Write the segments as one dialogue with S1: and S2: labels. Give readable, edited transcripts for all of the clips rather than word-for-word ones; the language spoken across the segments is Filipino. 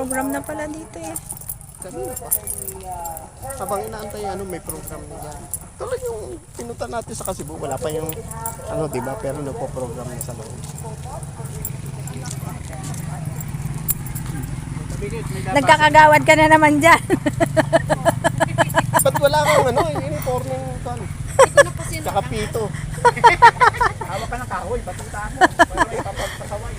S1: program na pala dito eh.
S2: Kanina pa. Habang inaantay, may program na dyan. Tuloy yung pinunta natin sa Kasibu, wala pa yung, diba? Pero nagpo-program na sa loob.
S1: Nagkakagawad ka na naman dyan.
S2: Ba't wala kang uniform ng kan? Tsaka pito.
S3: Hawak ka ng kahoy, batuta mo. Para may papagpasaway.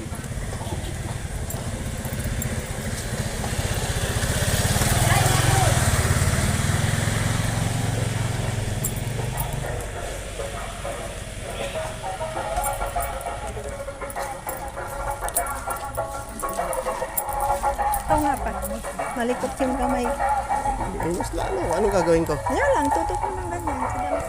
S1: Ito nga pa. Malikot yung kamay.
S2: Ayos lalo. Anong gagawin ko?
S1: Yan lang, tutok ko ng ganyan. Sa damit.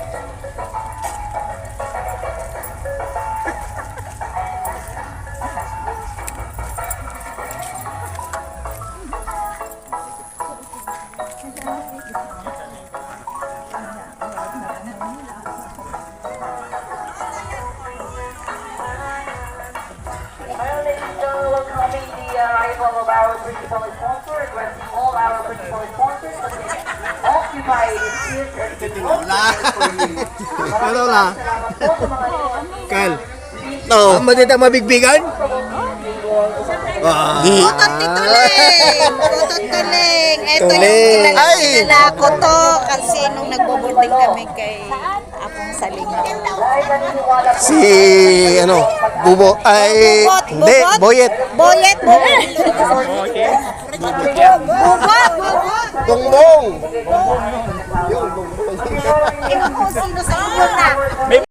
S4: Arrival of our principal sponsor, addressing all our principal sponsors to occupy the seats and the
S2: Pero na. Kal. No. Madita mabigbigan?
S1: Kutot ni Tuling! Kutot Tuling! Ito
S2: Tuling.
S1: yung
S2: Ay!
S1: kilala ko to kasi nung nagbo-boarding kami kay Apong Saling.
S2: Si, Bubo. Ay,
S1: Bubot,
S2: hindi,
S1: Bubot?
S2: Boyet.
S1: Boyet! Bubot! Bubot!
S2: Bongbong.
S1: Ikaw kung sino sa inyo na.